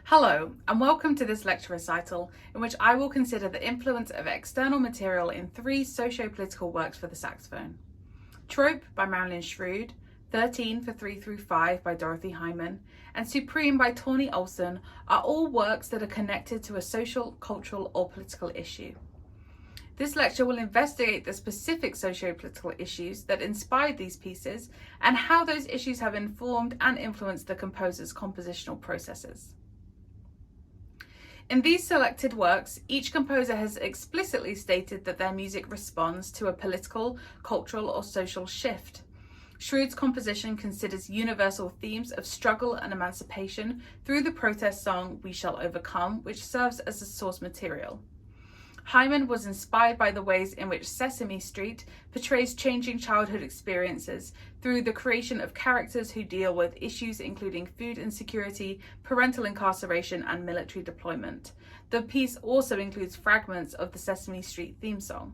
Hello, and welcome to this lecture recital in which I will consider the influence of external material in three socio-political works for the saxophone. Trope by Marilyn Shrewd, 13 for 3 through 5 by Dorothy Hyman, and Supreme by Tawny Olson are all works that are connected to a social, cultural, or political issue. This lecture will investigate the specific socio-political issues that inspired these pieces and how those issues have informed and influenced the composer's compositional processes. In these selected works, each composer has explicitly stated that their music responds to a political, cultural, or social shift. Shrewd's composition considers universal themes of struggle and emancipation through the protest song We Shall Overcome, which serves as the source material. Hyman was inspired by the ways in which Sesame Street portrays changing childhood experiences through the creation of characters who deal with issues including food insecurity, parental incarceration, and military deployment. The piece also includes fragments of the Sesame Street theme song.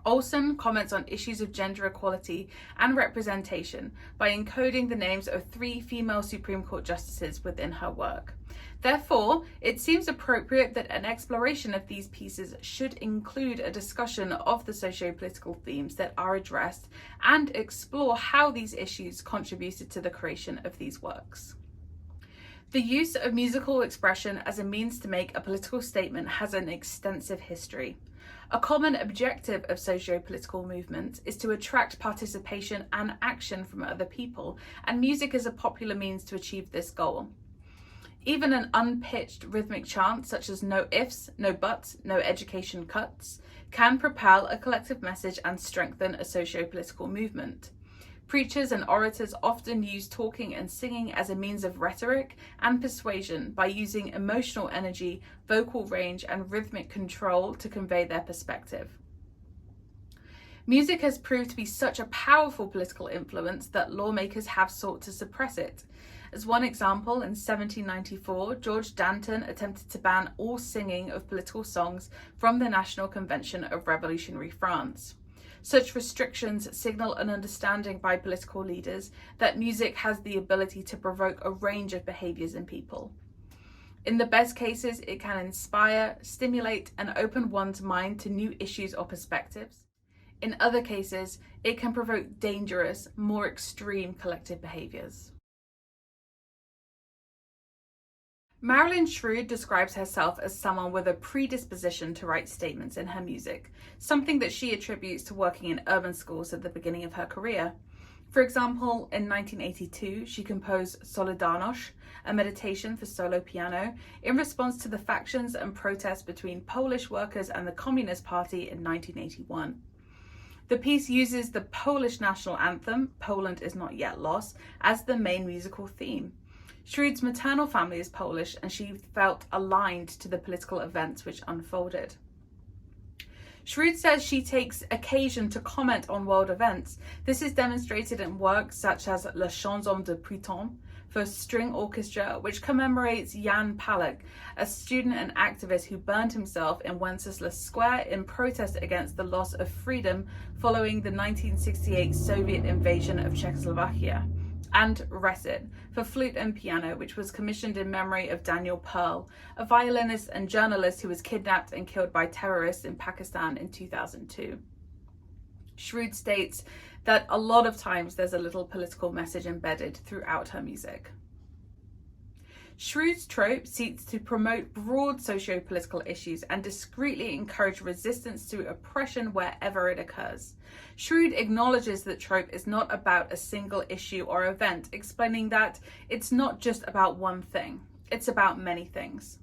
Olson comments on issues of gender equality and representation by encoding the names of 3 female Supreme Court justices within her work. Therefore, it seems appropriate that an exploration of these pieces should include a discussion of the socio-political themes that are addressed and explore how these issues contributed to the creation of these works. The use of musical expression as a means to make a political statement has an extensive history. A common objective of socio-political movements is to attract participation and action from other people, and music is a popular means to achieve this goal. Even an unpitched rhythmic chant such as no ifs, no buts, no education cuts can propel a collective message and strengthen a socio-political movement. Preachers and orators often use talking and singing as a means of rhetoric and persuasion by using emotional energy, vocal range, and rhythmic control to convey their perspective. Music has proved to be such a powerful political influence that lawmakers have sought to suppress it. As one example, in 1794, George Danton attempted to ban all singing of political songs from the National Convention of Revolutionary France. Such restrictions signal an understanding by political leaders that music has the ability to provoke a range of behaviours in people. In the best cases, it can inspire, stimulate, and open one's mind to new issues or perspectives. In other cases, it can provoke dangerous, more extreme collective behaviours. Marilyn Shrewd describes herself as someone with a predisposition to write statements in her music, something that she attributes to working in urban schools at the beginning of her career. For example, in 1982, she composed Solidarność, a meditation for solo piano, in response to the factions and protests between Polish workers and the Communist Party in 1981. The piece uses the Polish national anthem, Poland is Not Yet Lost, as the main musical theme. Shrewd's maternal family is Polish, and she felt aligned to the political events which unfolded. Shrewd says she takes occasion to comment on world events. This is demonstrated in works such as La Chanson de Printemps for string orchestra, which commemorates Jan Palach, a student and activist who burned himself in Wenceslas Square in protest against the loss of freedom following the 1968 Soviet invasion of Czechoslovakia. And Recital for flute and piano, which was commissioned in memory of Daniel Pearl, a violinist and journalist who was kidnapped and killed by terrorists in Pakistan in 2002. Shrewd states that a lot of times there's a little political message embedded throughout her music. Shrewd's trope seeks to promote broad socio-political issues and discreetly encourage resistance to oppression wherever it occurs. Shrewd acknowledges that trope is not about a single issue or event, explaining that it's not just about one thing, it's about many things.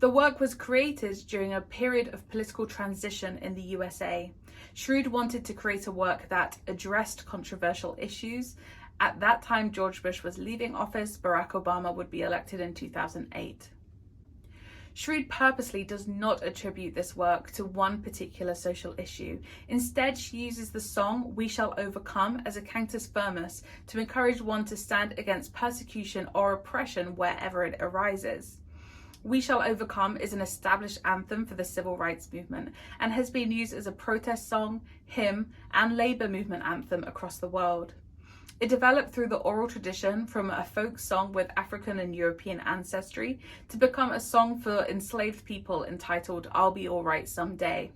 The work was created during a period of political transition in the USA. Shrewd wanted to create a work that addressed controversial issues. At that time, George Bush was leaving office, Barack Obama would be elected in 2008. Shrewd purposely does not attribute this work to one particular social issue. Instead, she uses the song We Shall Overcome as a cantus firmus to encourage one to stand against persecution or oppression wherever it arises. We Shall Overcome is an established anthem for the civil rights movement and has been used as a protest song, hymn, and labor movement anthem across the world. It developed through the oral tradition from a folk song with African and European ancestry to become a song for enslaved people entitled "I'll Be Alright Someday."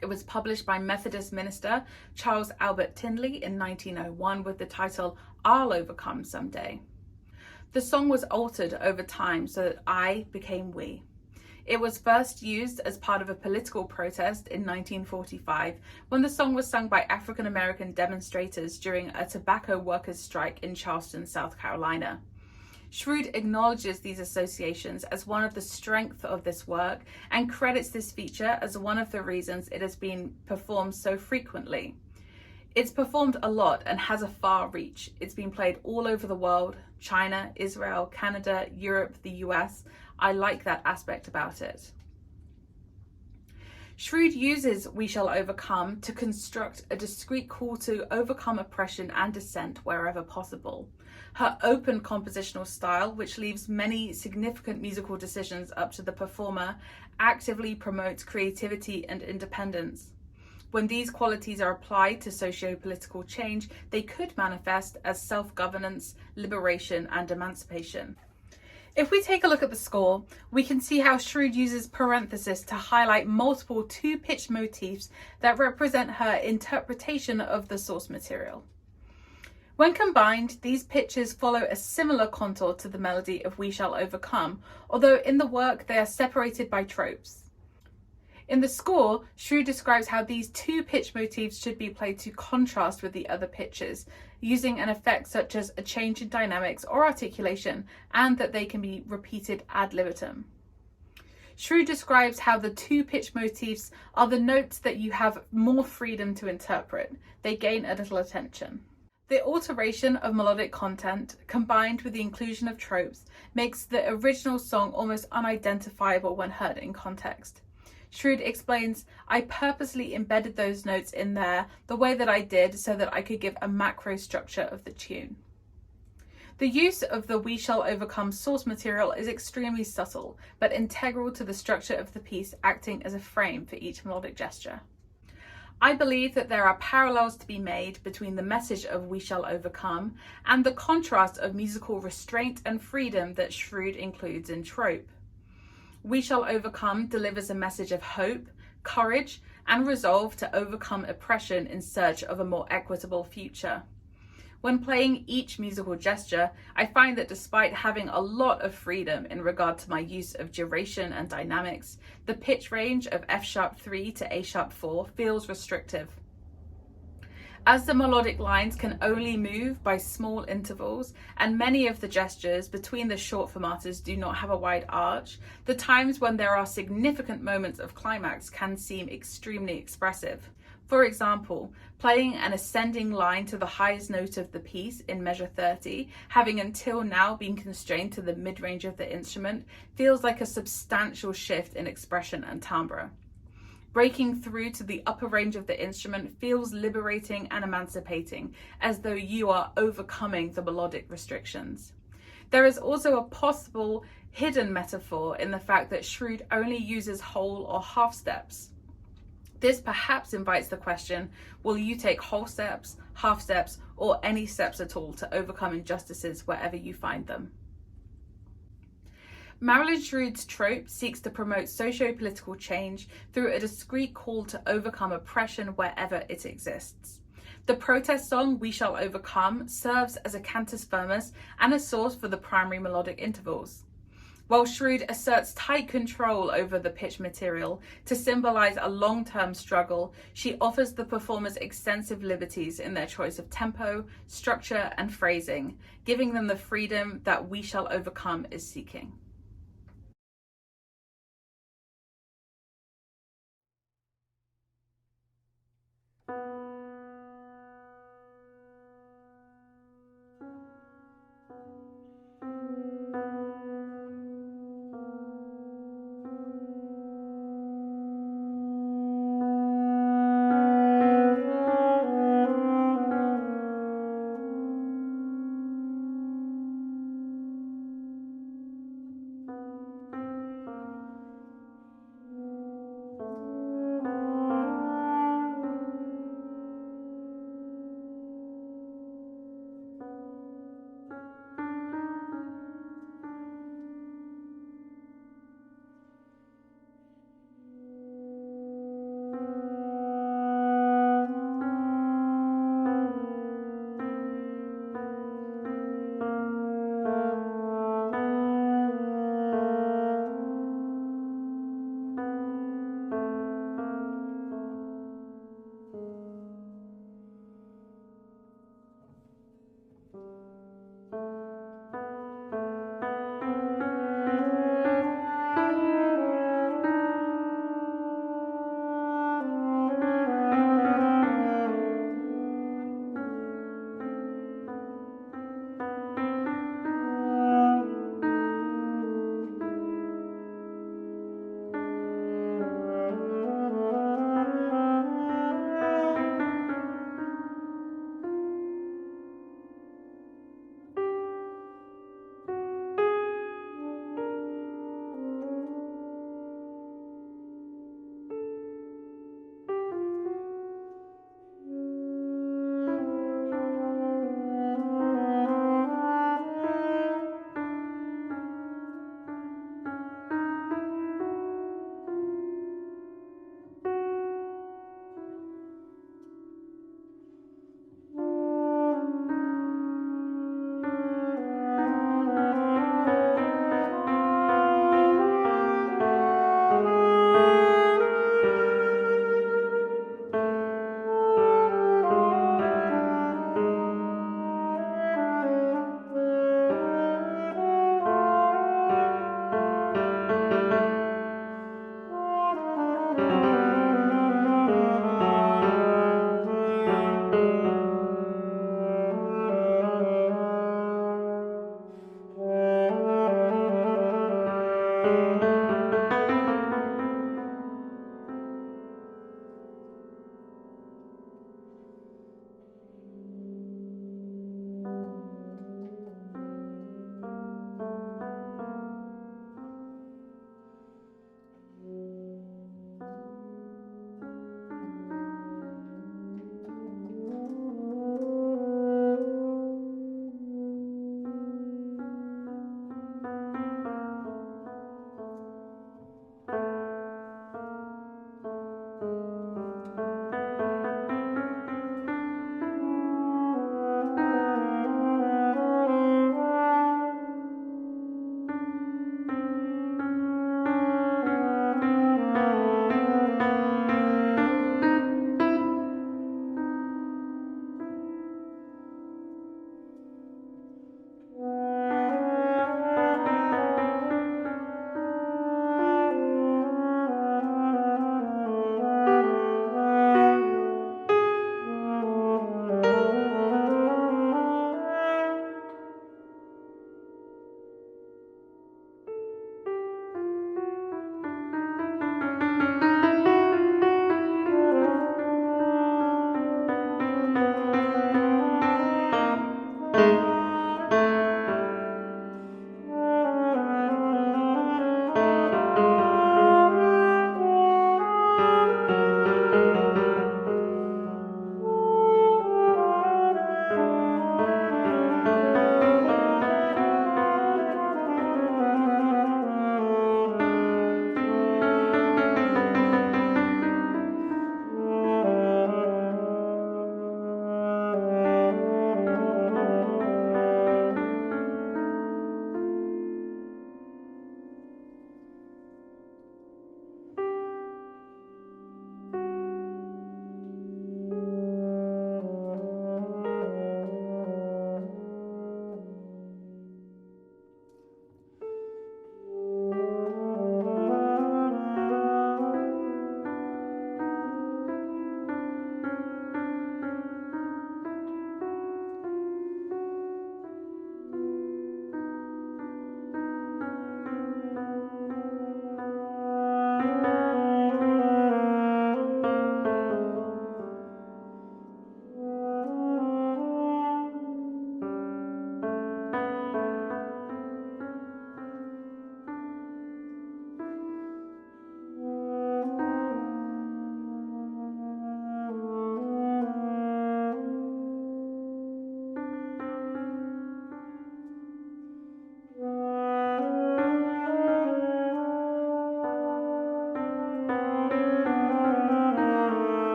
It was published by Methodist minister Charles Albert Tindley in 1901 with the title "I'll Overcome Someday." The song was altered over time so that I became we. It was first used as part of a political protest in 1945 when the song was sung by African American demonstrators during a tobacco workers' strike in Charleston, South Carolina. Shrewd acknowledges these associations as one of the strengths of this work and credits this feature as one of the reasons it has been performed so frequently. It's performed a lot and has a far reach. It's been played all over the world: China, Israel, Canada, Europe, the US. I like that aspect about it. Shrewd uses "We Shall Overcome" to construct a discrete call to overcome oppression and dissent wherever possible. Her open compositional style, which leaves many significant musical decisions up to the performer, actively promotes creativity and independence. When these qualities are applied to socio-political change, they could manifest as self-governance, liberation, and emancipation. If we take a look at the score, we can see how Shrewd uses parenthesis to highlight multiple two-pitch motifs that represent her interpretation of the source material. When combined, these pitches follow a similar contour to the melody of "We Shall Overcome", although in the work they are separated by tropes. In the score, Shrewd describes how these two pitch motifs should be played to contrast with the other pitches, using an effect such as a change in dynamics or articulation, and that they can be repeated ad libitum. Shrewd describes how the two pitch motifs are the notes that you have more freedom to interpret. They gain a little attention. The alteration of melodic content, combined with the inclusion of tropes, makes the original song almost unidentifiable when heard in context. Shrewd explains, "I purposely embedded those notes in there the way that I did so that I could give a macro structure of the tune." The use of the "We Shall Overcome" source material is extremely subtle, but integral to the structure of the piece, acting as a frame for each melodic gesture. I believe that there are parallels to be made between the message of "We Shall Overcome" and the contrast of musical restraint and freedom that Shrewd includes in trope. "We Shall Overcome" delivers a message of hope, courage, and resolve to overcome oppression in search of a more equitable future. When playing each musical gesture, I find that despite having a lot of freedom in regard to my use of duration and dynamics, the pitch range of F#3 to A#4 feels restrictive. As the melodic lines can only move by small intervals, and many of the gestures between the short fermatas do not have a wide arch, the times when there are significant moments of climax can seem extremely expressive. For example, playing an ascending line to the highest note of the piece in measure 30, having until now been constrained to the mid-range of the instrument, feels like a substantial shift in expression and timbre. Breaking through to the upper range of the instrument feels liberating and emancipating, as though you are overcoming the melodic restrictions. There is also a possible hidden metaphor in the fact that Shrewd only uses whole or half steps. This perhaps invites the question, will you take whole steps, half steps, or any steps at all to overcome injustices wherever you find them? Marilyn Shrewd's trope seeks to promote socio-political change through a discrete call to overcome oppression wherever it exists. The protest song "We Shall Overcome" serves as a cantus firmus and a source for the primary melodic intervals. While Shrewd asserts tight control over the pitch material to symbolize a long-term struggle, she offers the performers extensive liberties in their choice of tempo, structure, and phrasing, giving them the freedom that "We Shall Overcome" is seeking.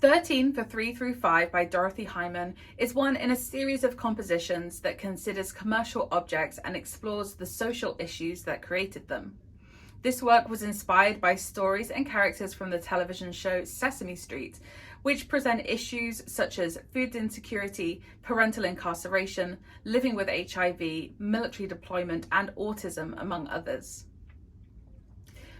"13 for 3 through 5" by Dorothy Hyman is one in a series of compositions that considers commercial objects and explores the social issues that created them. This work was inspired by stories and characters from the television show Sesame Street, which present issues such as food insecurity, parental incarceration, living with HIV, military deployment, and autism, among others.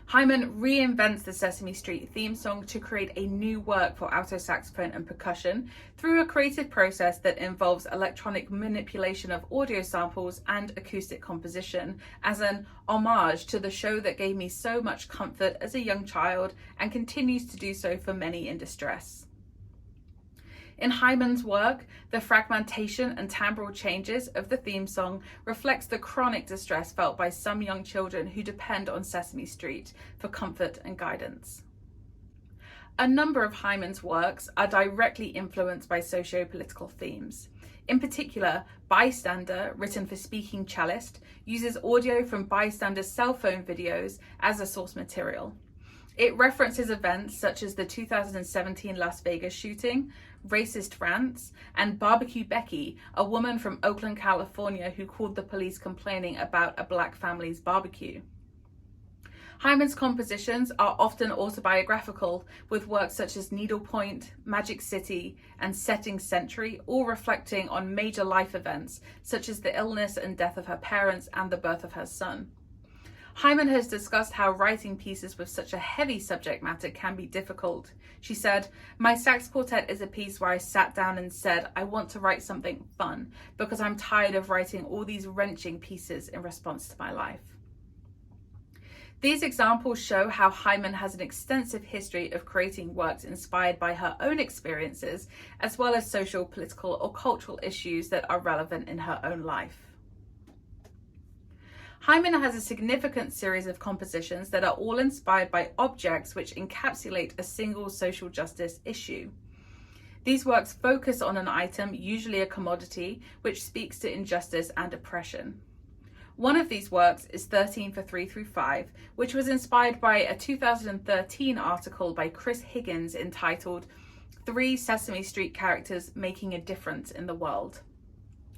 Hyman reinvents the Sesame Street theme song to create a new work for alto saxophone and percussion through a creative process that involves electronic manipulation of audio samples and acoustic composition as an homage to the show that gave me so much comfort as a young child and continues to do so for many in distress. In Hyman's work, the fragmentation and timbral changes of the theme song reflects the chronic distress felt by some young children who depend on Sesame Street for comfort and guidance. A number of Hyman's works are directly influenced by socio-political themes. In particular, Bystander, written for Speaking Cellist, uses audio from Bystander's cell phone videos as a source material. It references events such as the 2017 Las Vegas shooting, racist rants, and Barbecue Becky, a woman from Oakland, California who called the police complaining about a black family's barbecue. Hyman's compositions are often autobiographical, with works such as Needlepoint, Magic City, and Setting Century all reflecting on major life events such as the illness and death of her parents and the birth of her son. Hyman has discussed how writing pieces with such a heavy subject matter can be difficult. She said, "My sax quartet is a piece where I sat down and said, I want to write something fun because I'm tired of writing all these wrenching pieces in response to my life." These examples show how Hyman has an extensive history of creating works inspired by her own experiences, as well as social, political, or cultural issues that are relevant in her own life. Hyman has a significant series of compositions that are all inspired by objects which encapsulate a single social justice issue. These works focus on an item, usually a commodity, which speaks to injustice and oppression. One of these works is 13 for 3 through 5, which was inspired by a 2013 article by Chris Higgins entitled 3 Sesame Street Characters Making a Difference in the World,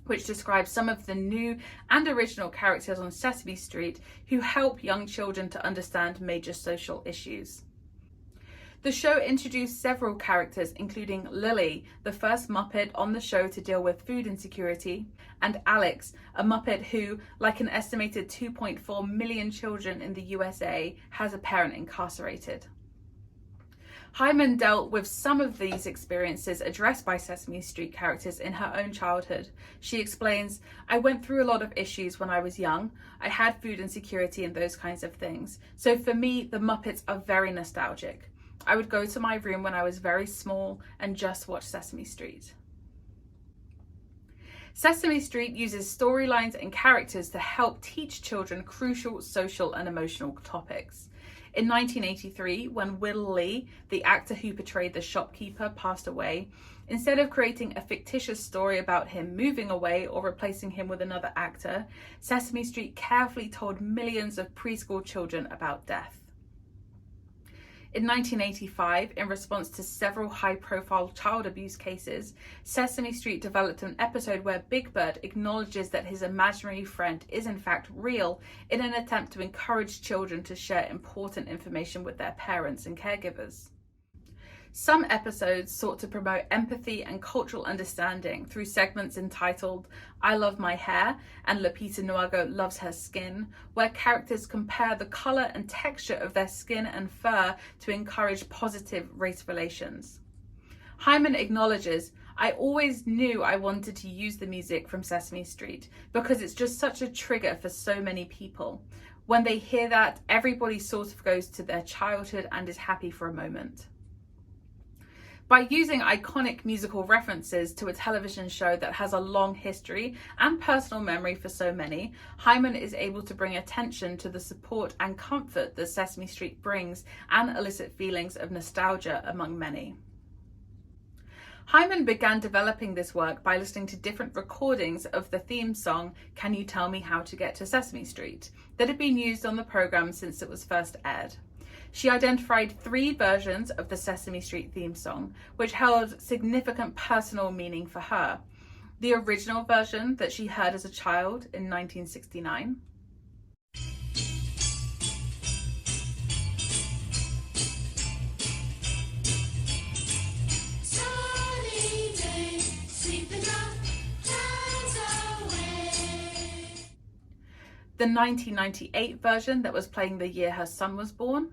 which describes some of the new and original characters on Sesame Street who help young children to understand major social issues. The show introduced several characters, including Lily, the first Muppet on the show to deal with food insecurity, and Alex, a Muppet who, like an estimated 2.4 million children in the USA, has a parent incarcerated. Hyman dealt with some of these experiences addressed by Sesame Street characters in her own childhood. She explains, "I went through a lot of issues when I was young. I had food insecurity and those kinds of things. So for me, the Muppets are very nostalgic. I would go to my room when I was very small and just watch Sesame Street." Sesame Street uses storylines and characters to help teach children crucial social and emotional topics. In 1983, when Will Lee, the actor who portrayed the shopkeeper, passed away, instead of creating a fictitious story about him moving away or replacing him with another actor, Sesame Street carefully told millions of preschool children about death. In 1985, in response to several high-profile child abuse cases, Sesame Street developed an episode where Big Bird acknowledges that his imaginary friend is in fact real in an attempt to encourage children to share important information with their parents and caregivers. Some episodes sought to promote empathy and cultural understanding through segments entitled I Love My Hair and Lupita Nyong'o Loves Her Skin, where characters compare the color and texture of their skin and fur to encourage positive race relations. Hyman acknowledges, "I always knew I wanted to use the music from Sesame Street because it's just such a trigger for so many people. When they hear that, everybody sort of goes to their childhood and is happy for a moment." By using iconic musical references to a television show that has a long history and personal memory for so many, Hyman is able to bring attention to the support and comfort that Sesame Street brings and elicit feelings of nostalgia among many. Hyman began developing this work by listening to different recordings of the theme song, Can You Tell Me How to Get to Sesame Street, that had been used on the program since it was first aired. She identified 3 versions of the Sesame Street theme song, which held significant personal meaning for her. The original version that she heard as a child in 1969. The 1998 version that was playing the year her son was born.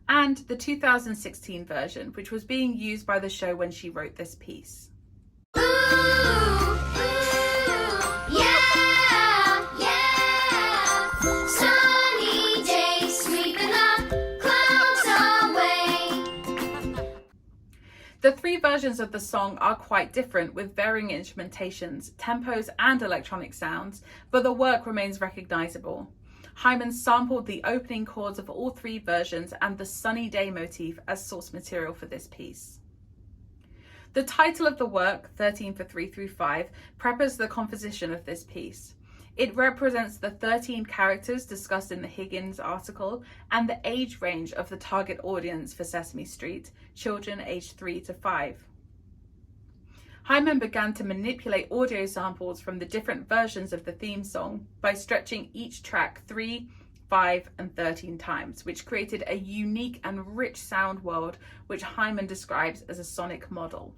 And the 2016 version, which was being used by the show when she wrote this piece. The 3 versions of the song are quite different, with varying instrumentations, tempos, and electronic sounds, but the work remains recognizable. Hyman sampled the opening chords of all 3 versions and the sunny day motif as source material for this piece. The title of the work, 13 for 3 through 5, prepares the composition of this piece. It represents the 13 characters discussed in the Higgins article and the age range of the target audience for Sesame Street, children aged 3 to 5. Hyman began to manipulate audio samples from the different versions of the theme song by stretching each track 3, 5, and 13 times, which created a unique and rich sound world, which Hyman describes as a sonic model.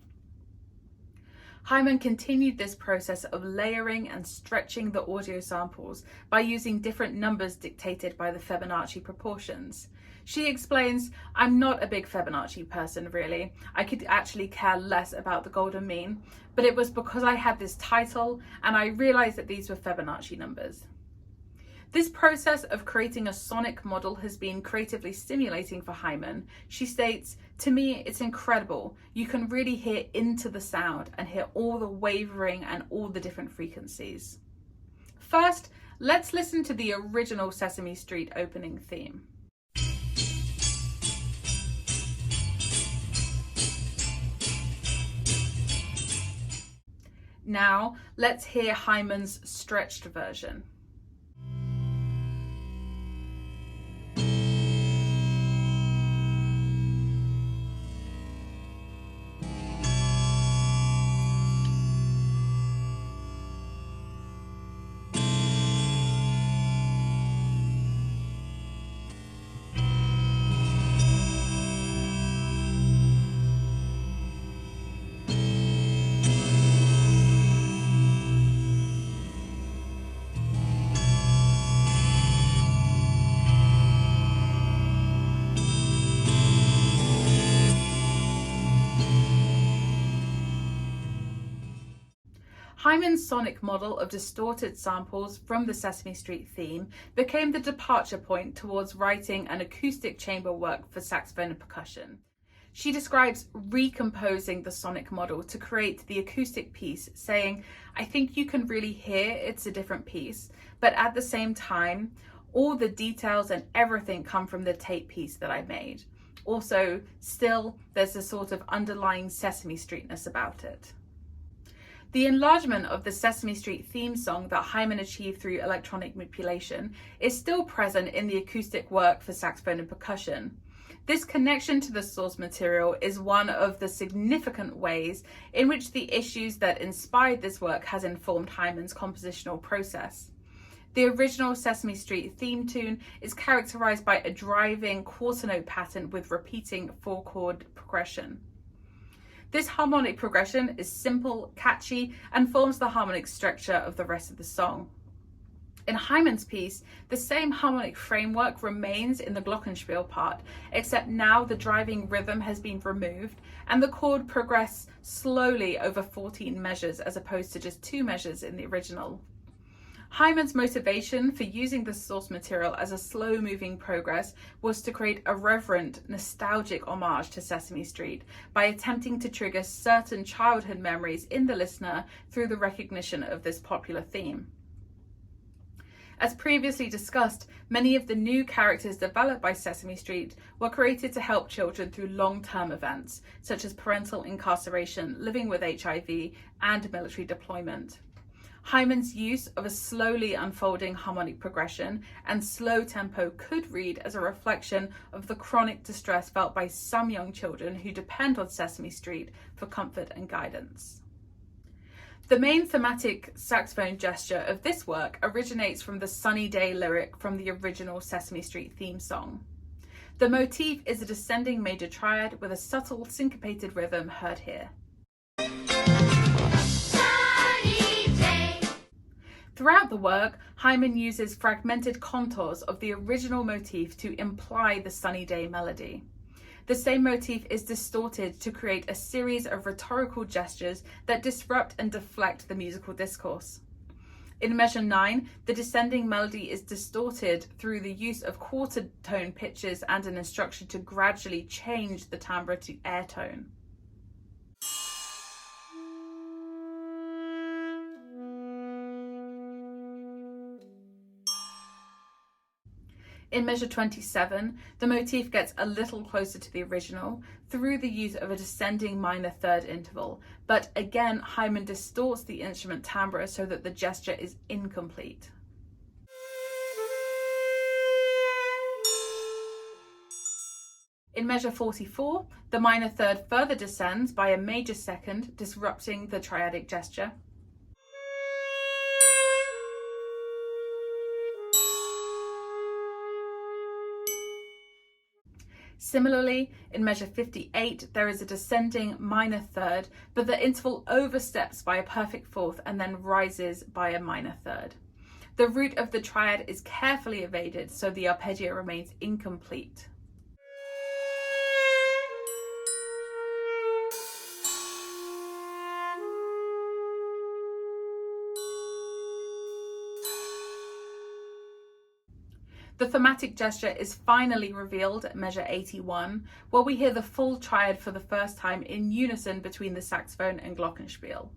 Hyman continued this process of layering and stretching the audio samples by using different numbers dictated by the Fibonacci proportions. She explains, I'm not a big Fibonacci person really. I could actually care less about the golden mean, but it was because I had this title and I realized that these were Fibonacci numbers. This process of creating a sonic model has been creatively stimulating for Hyman. She states, to me, it's incredible. You can really hear into the sound and hear all the wavering and all the different frequencies. First, let's listen to the original Sesame Street opening theme. Now, let's hear Hyman's stretched version. Hyman's sonic model of distorted samples from the Sesame Street theme became the departure point towards writing an acoustic chamber work for saxophone and percussion. She describes recomposing the sonic model to create the acoustic piece, saying, I think you can really hear it's a different piece, but at the same time, all the details and everything come from the tape piece that I made. Also, still, there's a sort of underlying Sesame Streetness about it. The enlargement of the Sesame Street theme song that Hyman achieved through electronic manipulation is still present in the acoustic work for saxophone and percussion. This connection to the source material is one of the significant ways in which the issues that inspired this work has informed Hyman's compositional process. The original Sesame Street theme tune is characterized by a driving quarter note pattern with repeating 4-chord progression. This harmonic progression is simple, catchy, and forms the harmonic structure of the rest of the song. In Hyman's piece, the same harmonic framework remains in the glockenspiel part, except now the driving rhythm has been removed and the chord progresses slowly over 14 measures as opposed to just 2 measures in the original. Hyman's motivation for using the source material as a slow-moving progress was to create a reverent, nostalgic homage to Sesame Street by attempting to trigger certain childhood memories in the listener through the recognition of this popular theme. As previously discussed, many of the new characters developed by Sesame Street were created to help children through long-term events, such as parental incarceration, living with HIV, and military deployment. Hyman's use of a slowly unfolding harmonic progression and slow tempo could read as a reflection of the chronic distress felt by some young children who depend on Sesame Street for comfort and guidance. The main thematic saxophone gesture of this work originates from the Sunny Day lyric from the original Sesame Street theme song. The motif is a descending major triad with a subtle syncopated rhythm heard here. Throughout the work, Hyman uses fragmented contours of the original motif to imply the Sunny Day melody. The same motif is distorted to create a series of rhetorical gestures that disrupt and deflect the musical discourse. In measure 9, the descending melody is distorted through the use of quarter tone pitches and an instruction to gradually change the timbre to air tone. In measure 27, the motif gets a little closer to the original through the use of a descending minor third interval, but again Hyman distorts the instrument timbre so that the gesture is incomplete. In measure 44, the minor third further descends by a major second, disrupting the triadic gesture. Similarly, in measure 58, there is a descending minor third, but the interval oversteps by a perfect fourth and then rises by a minor third. The root of the triad is carefully evaded, so the arpeggio remains incomplete. The thematic gesture is finally revealed at measure 81, where we hear the full triad for the first time in unison between the saxophone and glockenspiel.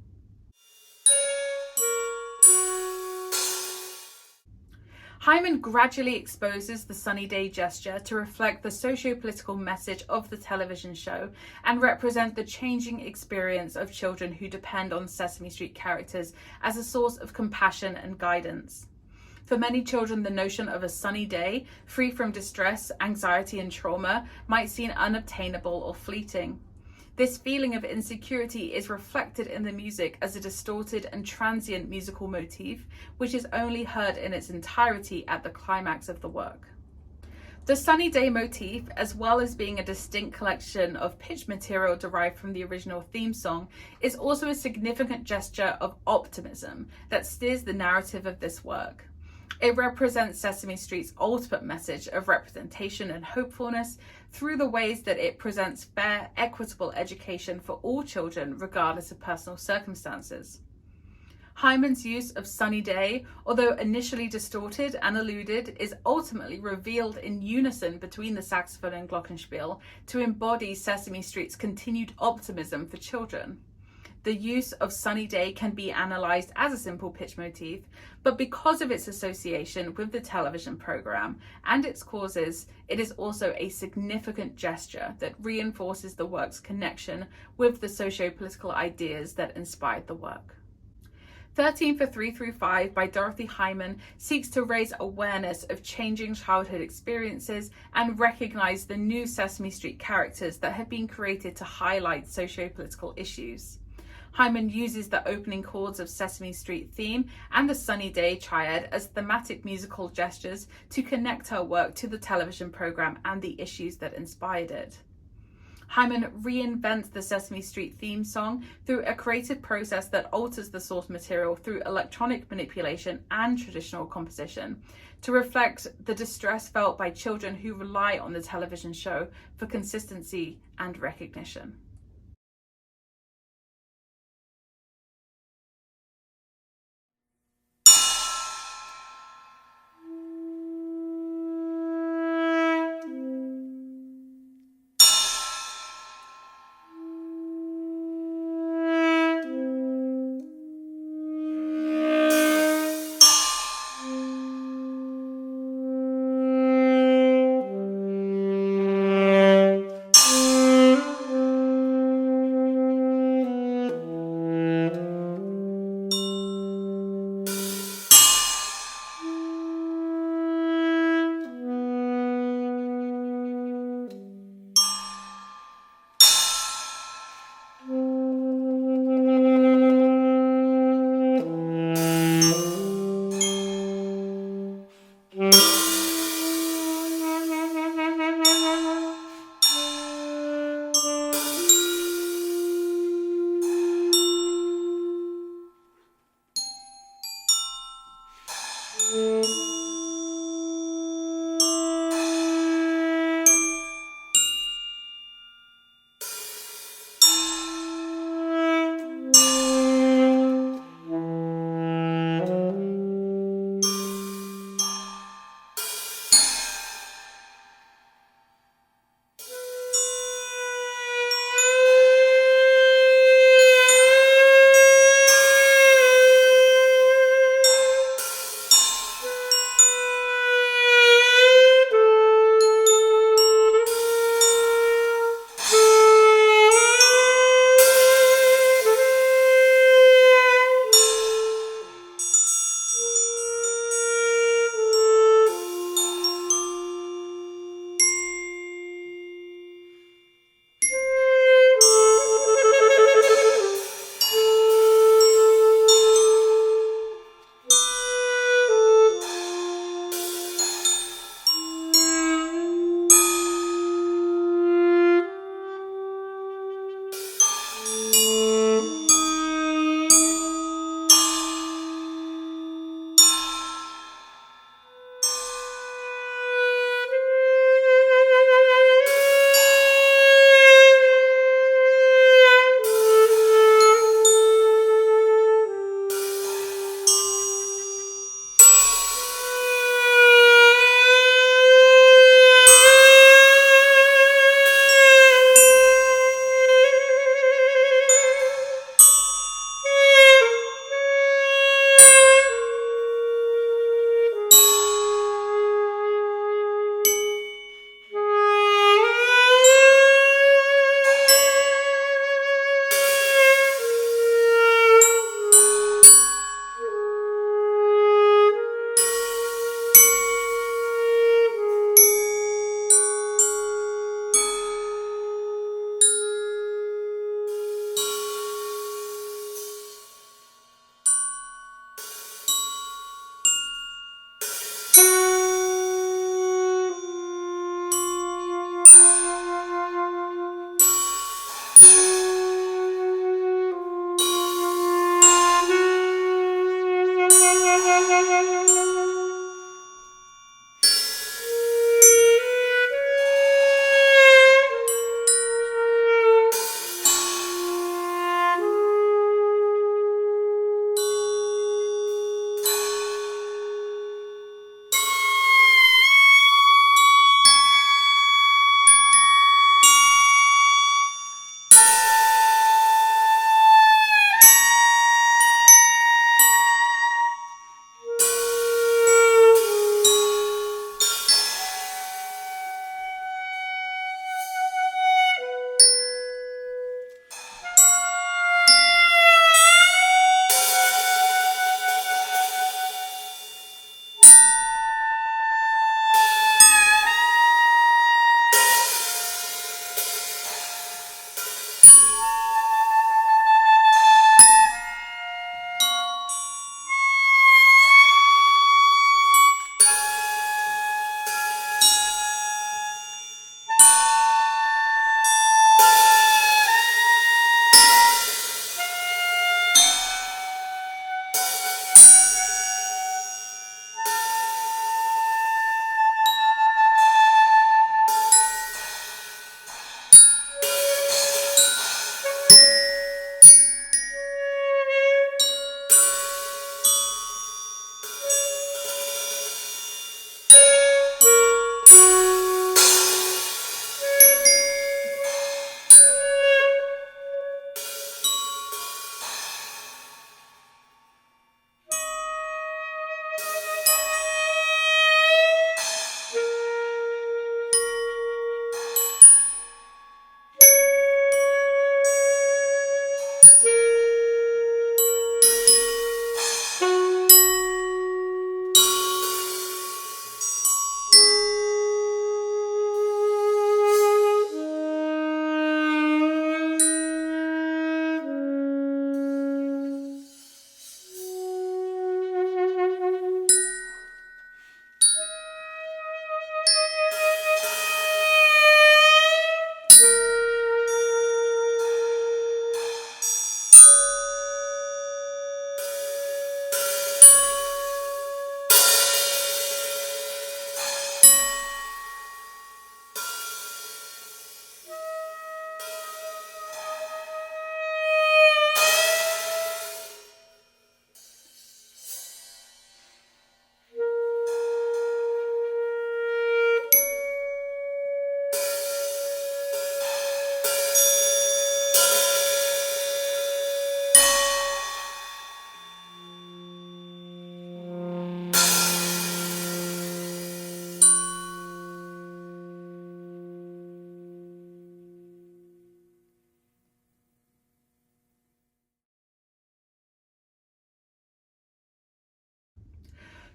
Hyman gradually exposes the Sunny Day gesture to reflect the socio-political message of the television show and represent the changing experience of children who depend on Sesame Street characters as a source of compassion and guidance. For many children, the notion of a sunny day, free from distress, anxiety, and trauma, might seem unobtainable or fleeting. This feeling of insecurity is reflected in the music as a distorted and transient musical motif, which is only heard in its entirety at the climax of the work. The Sunny Day motif, as well as being a distinct collection of pitch material derived from the original theme song, is also a significant gesture of optimism that steers the narrative of this work. It represents Sesame Street's ultimate message of representation and hopefulness through the ways that it presents fair, equitable education for all children, regardless of personal circumstances. Hyman's use of Sunny Day, although initially distorted and eluded, is ultimately revealed in unison between the saxophone and glockenspiel to embody Sesame Street's continued optimism for children. The use of Sunny Day can be analysed as a simple pitch motif, but because of its association with the television programme and its causes, it is also a significant gesture that reinforces the work's connection with the socio-political ideas that inspired the work. 13 for 3 through 5 by Dorothy Hyman seeks to raise awareness of changing childhood experiences and recognise the new Sesame Street characters that have been created to highlight socio-political issues. Hyman uses the opening chords of Sesame Street theme and the Sunny Day triad as thematic musical gestures to connect her work to the television programme and the issues that inspired it. Hyman reinvents the Sesame Street theme song through a creative process that alters the source material through electronic manipulation and traditional composition to reflect the distress felt by children who rely on the television show for consistency and recognition.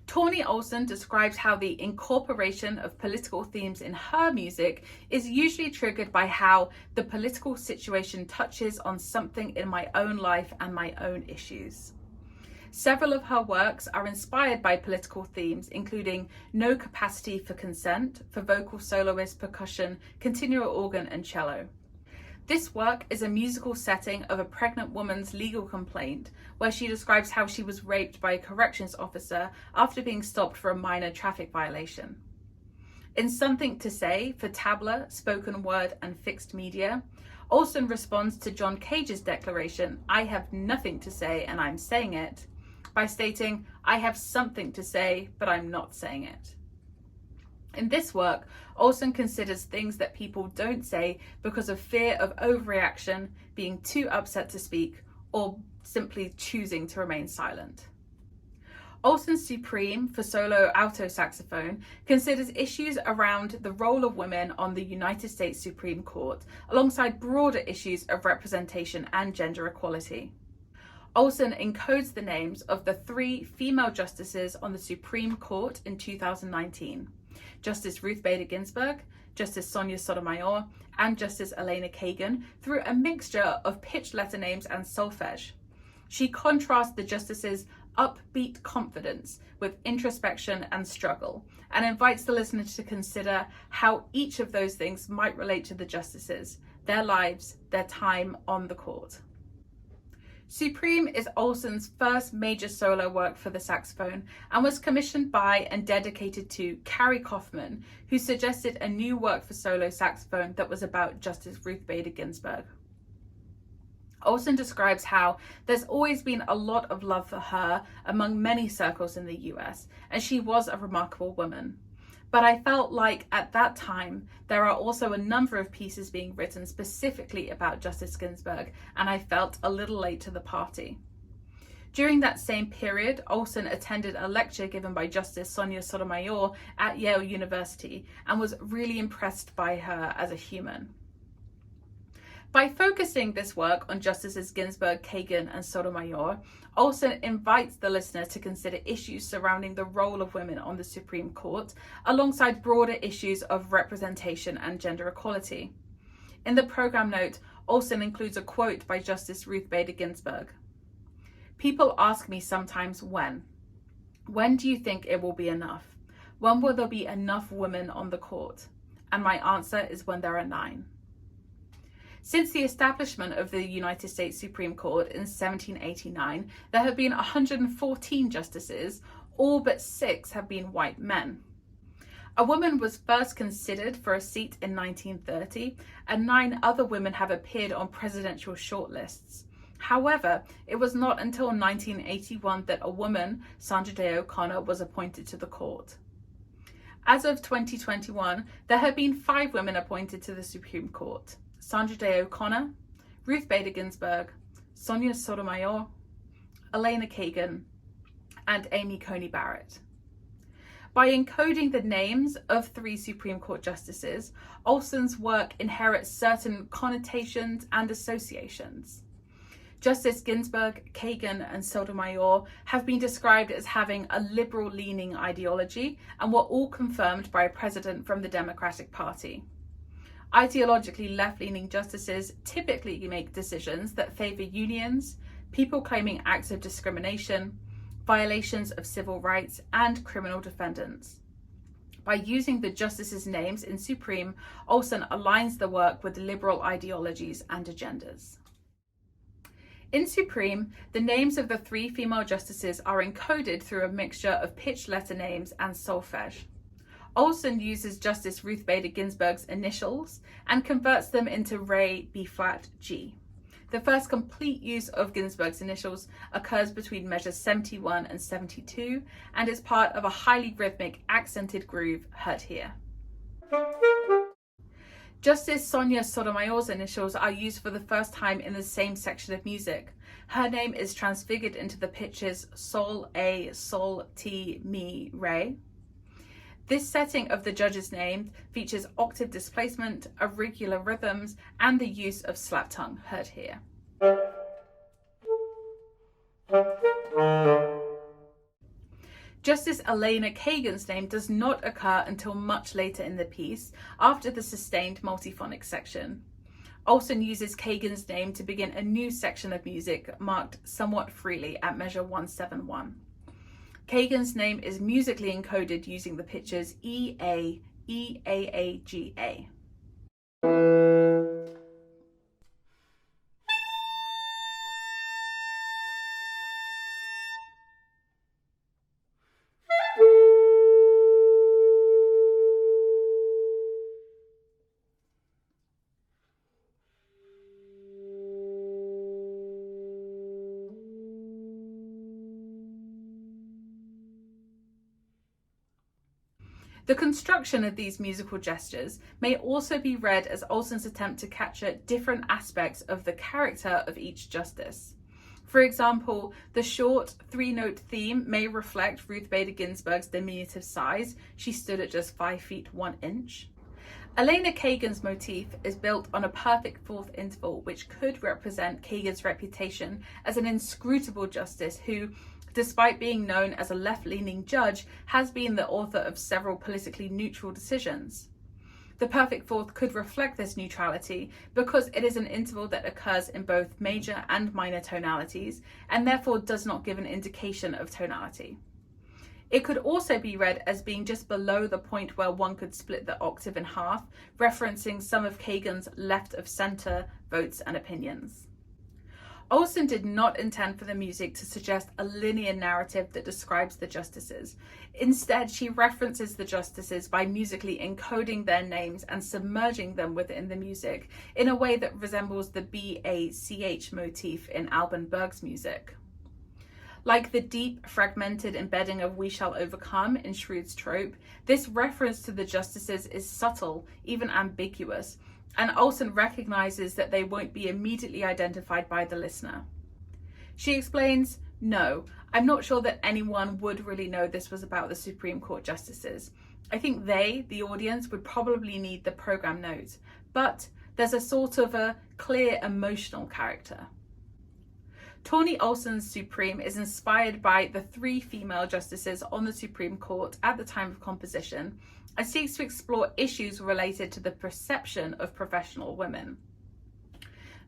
Tawny Olson describes how the incorporation of political themes in her music is usually triggered by how the political situation touches on something in my own life and my own issues. Several of her works are inspired by political themes, including No Capacity for Consent for vocal soloist, percussion, continuo organ, and cello. This work is a musical setting of a pregnant woman's legal complaint, where she describes how she was raped by a corrections officer after being stopped for a minor traffic violation. In Something to Say for tabla, spoken word, and fixed media, Olson responds to John Cage's declaration, "I have nothing to say and I'm saying it," by stating, "I have something to say, but I'm not saying it." In this work, Olson considers things that people don't say because of fear of overreaction, being too upset to speak, or simply choosing to remain silent. Olson's Supreme for solo alto saxophone considers issues around the role of women on the United States Supreme Court, alongside broader issues of representation and gender equality. Olson encodes the names of the 3 female justices on the Supreme Court in 2019. Justice Ruth Bader Ginsburg, Justice Sonia Sotomayor, and Justice Elena Kagan through a mixture of pitched letter names and solfege. She contrasts the justices' upbeat confidence with introspection and struggle, and invites the listener to consider how each of those things might relate to the justices, their lives, their time on the court. Supreme is Olson's first major solo work for the saxophone and was commissioned by and dedicated to Carrie Kaufman, who suggested a new work for solo saxophone that was about Justice Ruth Bader Ginsburg. Olson describes how there's always been a lot of love for her among many circles in the US, and she was a remarkable woman. But I felt like at that time, there are also a number of pieces being written specifically about Justice Ginsburg, and I felt a little late to the party. During that same period, Olson attended a lecture given by Justice Sonia Sotomayor at Yale University and was really impressed by her as a human. By focusing this work on Justices Ginsburg, Kagan, and Sotomayor, Olson invites the listener to consider issues surrounding the role of women on the Supreme Court, alongside broader issues of representation and gender equality. In the program note, Olson includes a quote by Justice Ruth Bader Ginsburg. "People ask me sometimes when. When do you think it will be enough? When will there be enough women on the court? And my answer is when there are 9. Since the establishment of the United States Supreme Court in 1789, there have been 114 justices, all but 6 have been white men. A woman was first considered for a seat in 1930, and 9 other women have appeared on presidential shortlists. However, it was not until 1981 that a woman, Sandra Day O'Connor, was appointed to the court. As of 2021, there have been 5 women appointed to the Supreme Court: Sandra Day O'Connor, Ruth Bader Ginsburg, Sonia Sotomayor, Elena Kagan, and Amy Coney Barrett. By encoding the names of 3 Supreme Court justices, Olson's work inherits certain connotations and associations. Justice Ginsburg, Kagan, and Sotomayor have been described as having a liberal-leaning ideology and were all confirmed by a president from the Democratic Party. Ideologically left-leaning justices typically make decisions that favor unions, people claiming acts of discrimination, violations of civil rights, and criminal defendants. By using the justices' names in Supreme, Olson aligns the work with liberal ideologies and agendas. In Supreme, the names of the 3 female justices are encoded through a mixture of pitched letter names and solfege. Olson uses Justice Ruth Bader Ginsburg's initials and converts them into Ray B-flat G. The first complete use of Ginsburg's initials occurs between measures 71 and 72 and is part of a highly rhythmic accented groove heard here. Justice Sonia Sotomayor's initials are used for the first time in the same section of music. Her name is transfigured into the pitches Sol, A, Sol, Ti, Mi, Re. This setting of the judge's name features octave displacement, irregular rhythms, and the use of slap tongue heard here. Justice Elena Kagan's name does not occur until much later in the piece, after the sustained multiphonic section. Olsen uses Kagan's name to begin a new section of music marked somewhat freely at measure 171. Kagan's name is musically encoded using the pitches E, A, E, A, G, A. The construction of these musical gestures may also be read as Olsen's attempt to capture different aspects of the character of each justice. For example, the short three-note theme may reflect Ruth Bader Ginsburg's diminutive size. She stood at just 5 feet 1 inch. Elena Kagan's motif is built on a perfect fourth interval, which could represent Kagan's reputation as an inscrutable justice who, despite being known as a left-leaning judge, has been the author of several politically neutral decisions. The perfect fourth could reflect this neutrality because it is an interval that occurs in both major and minor tonalities and therefore does not give an indication of tonality. It could also be read as being just below the point where one could split the octave in half, referencing some of Kagan's left-of-center votes and opinions. Olsen did not intend for the music to suggest a linear narrative that describes the justices. Instead, she references the justices by musically encoding their names and submerging them within the music in a way that resembles the BACH motif in Alban Berg's music. Like the deep, fragmented embedding of We Shall Overcome in Schroed's trope, this reference to the justices is subtle, even ambiguous, and Olsen recognizes that they won't be immediately identified by the listener. She explains, "No, I'm not sure that anyone would really know this was about the Supreme Court justices. I think they, the audience, would probably need the program notes, but there's a sort of a clear emotional character." Tawny Olsen's Supreme is inspired by the 3 female justices on the Supreme Court at the time of composition and seeks to explore issues related to the perception of professional women.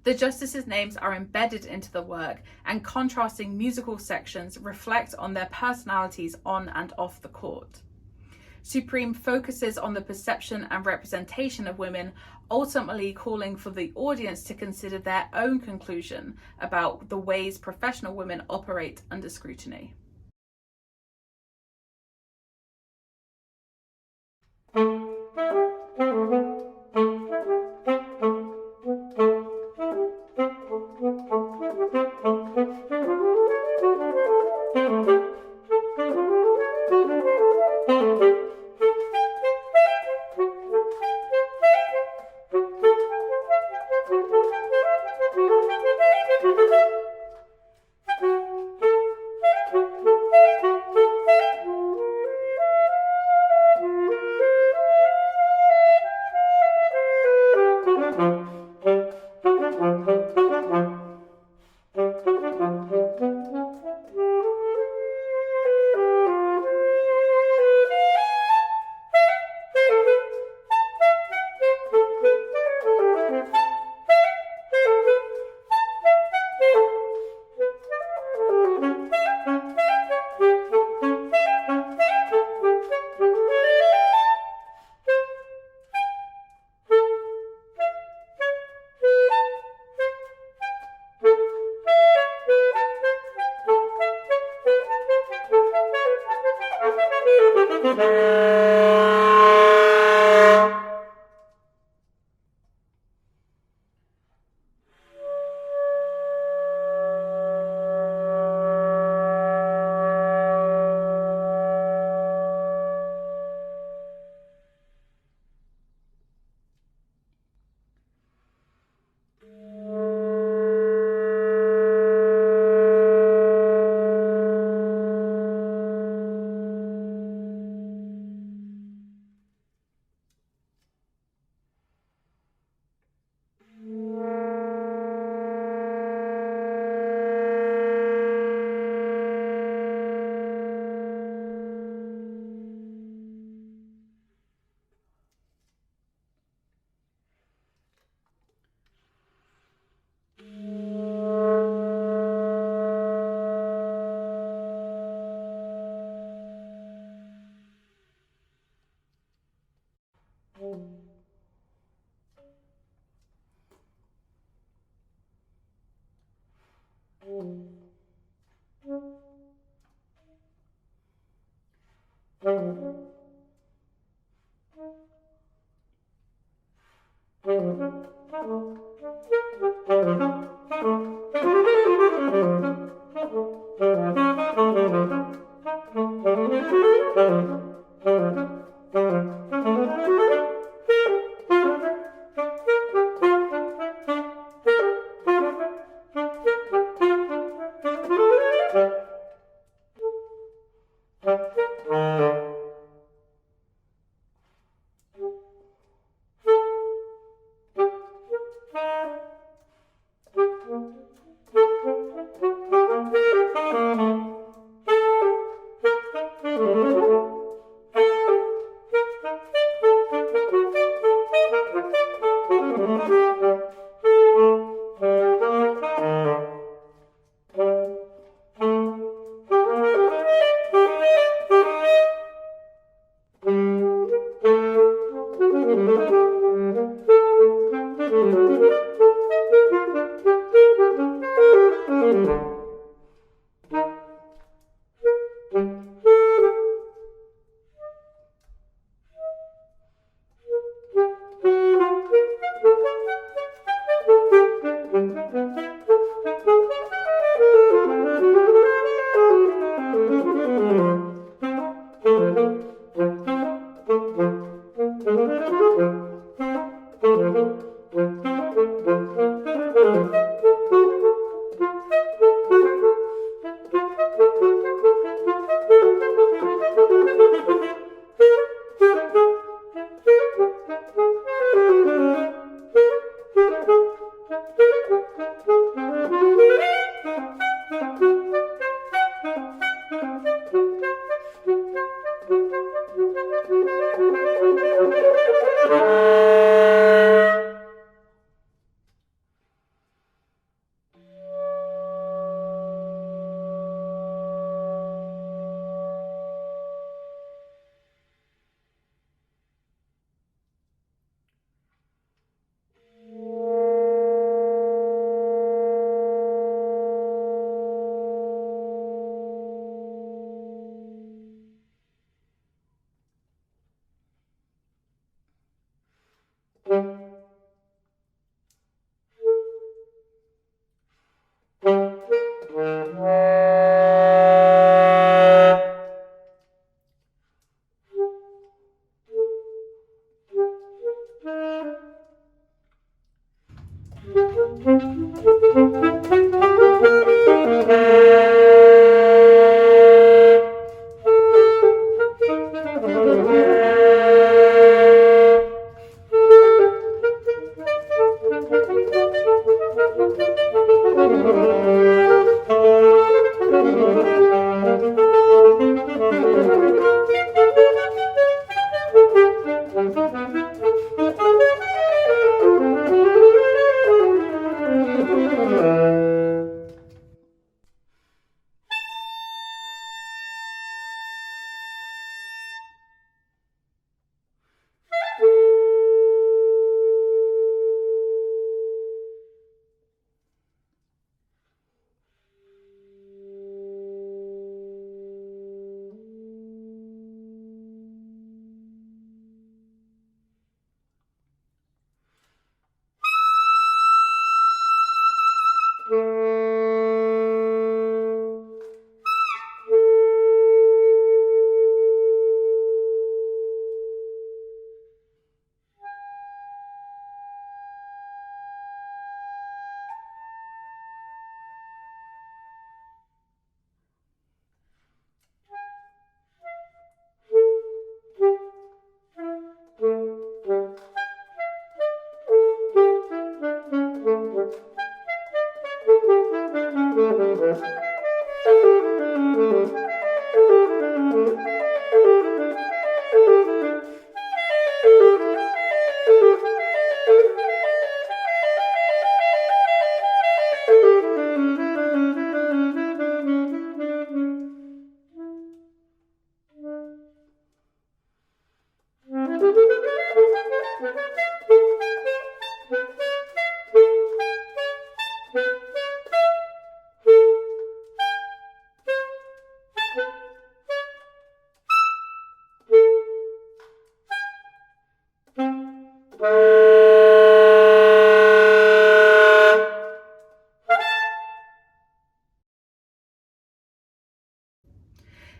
The justices' names are embedded into the work, and contrasting musical sections reflect on their personalities on and off the court. Supreme focuses on the perception and representation of women, ultimately calling for the audience to consider their own conclusion about the ways professional women operate under scrutiny.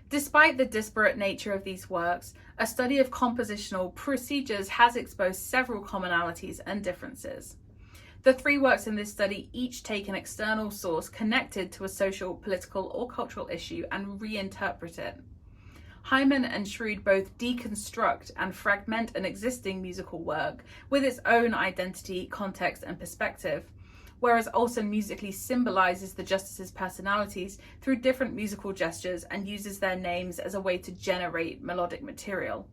Despite the disparate nature of these works, a study of compositional procedures has exposed several commonalities and differences. The three works in this study each take an external source connected to a social, political, or cultural issue and reinterpret it. Hyman and Schroed both deconstruct and fragment an existing musical work with its own identity, context, and perspective, whereas Olson musically symbolizes the justices' personalities through different musical gestures and uses their names as a way to generate melodic material.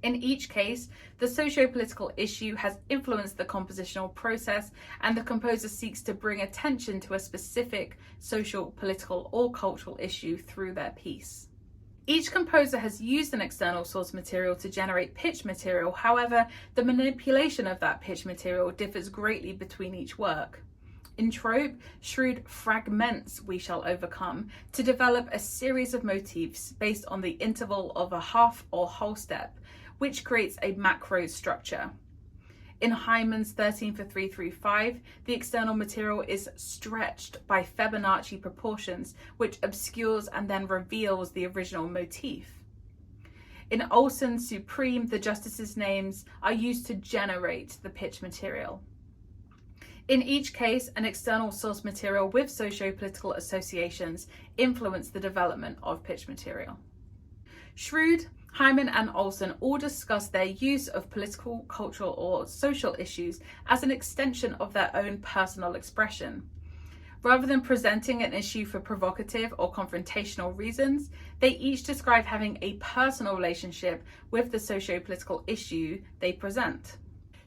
In each case, the socio-political issue has influenced the compositional process, and the composer seeks to bring attention to a specific social, political, or cultural issue through their piece. Each composer has used an external source material to generate pitch material. However, the manipulation of that pitch material differs greatly between each work. In Trope, Schroed fragments We Shall Overcome to develop a series of motifs based on the interval of a half or whole step, which creates a macro structure. In Hyman's 13 for 3-3-5, the external material is stretched by Fibonacci proportions, which obscures and then reveals the original motif. In Olson's Supreme, the justices' names are used to generate the pitch material. In each case, an external source material with socio-political associations influence the development of pitch material. Schroed, Hyman, and Olson all discuss their use of political, cultural, or social issues as an extension of their own personal expression. Rather than presenting an issue for provocative or confrontational reasons, they each describe having a personal relationship with the socio-political issue they present.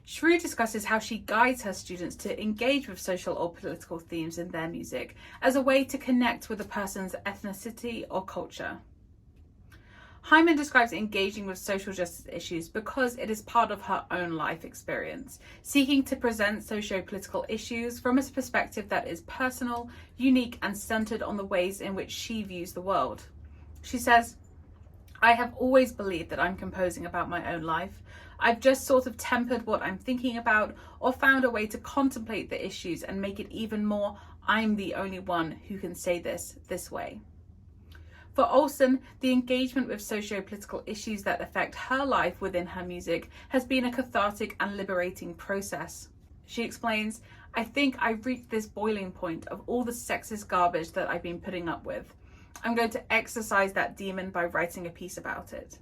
Schroed discusses how she guides her students to engage with social or political themes in their music as a way to connect with a person's ethnicity or culture. Hyman describes engaging with social justice issues because it is part of her own life experience, seeking to present socio-political issues from a perspective that is personal, unique, and centered on the ways in which she views the world. She says, "I have always believed that I'm composing about my own life. I've just sort of tempered what I'm thinking about or found a way to contemplate the issues and make it even more, I'm the only one who can say this way." For Olson, the engagement with socio-political issues that affect her life within her music has been a cathartic and liberating process. She explains, "I think I've reached this boiling point of all the sexist garbage that I've been putting up with. I'm going to exorcise that demon by writing a piece about it."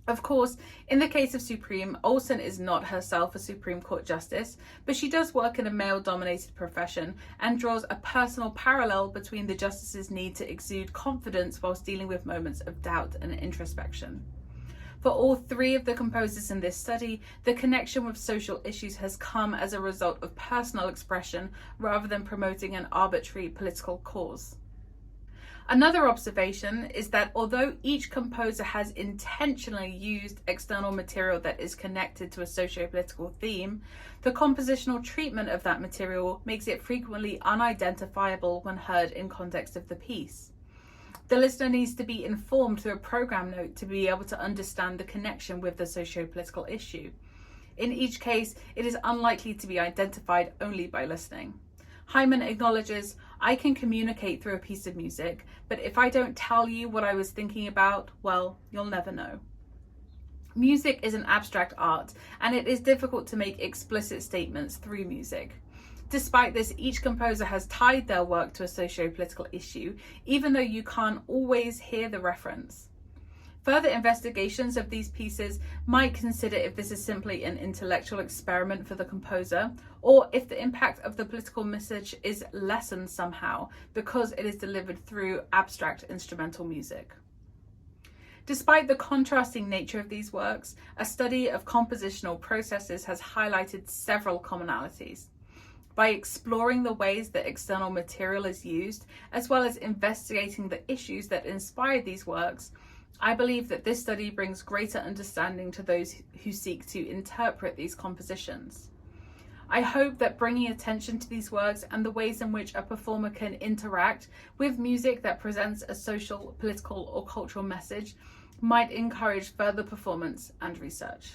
Of course, in the case of Supreme, Olson is not herself a Supreme Court justice, but she does work in a male-dominated profession and draws a personal parallel between the justice's need to exude confidence whilst dealing with moments of doubt and introspection. For all three of the composers in this study, the connection with social issues has come as a result of personal expression rather than promoting an arbitrary political cause. Another observation is that although each composer has intentionally used external material that is connected to a socio-political theme, the compositional treatment of that material makes it frequently unidentifiable when heard in context of the piece. The listener needs to be informed through a program note to be able to understand the connection with the socio-political issue. In each case, it is unlikely to be identified only by listening. Hyman acknowledges, "I can communicate through a piece of music, but if I don't tell you what I was thinking about, well, you'll never know." Music is an abstract art, and it is difficult to make explicit statements through music. Despite this, each composer has tied their work to a socio-political issue, even though you can't always hear the reference. Further investigations of these pieces might consider if this is simply an intellectual experiment for the composer, or if the impact of the political message is lessened somehow because it is delivered through abstract instrumental music. Despite the contrasting nature of these works, a study of compositional processes has highlighted several commonalities. By exploring the ways that external material is used, as well as investigating the issues that inspired these works, I believe that this study brings greater understanding to those who seek to interpret these compositions. I hope that bringing attention to these works and the ways in which a performer can interact with music that presents a social, political, or cultural message might encourage further performance and research.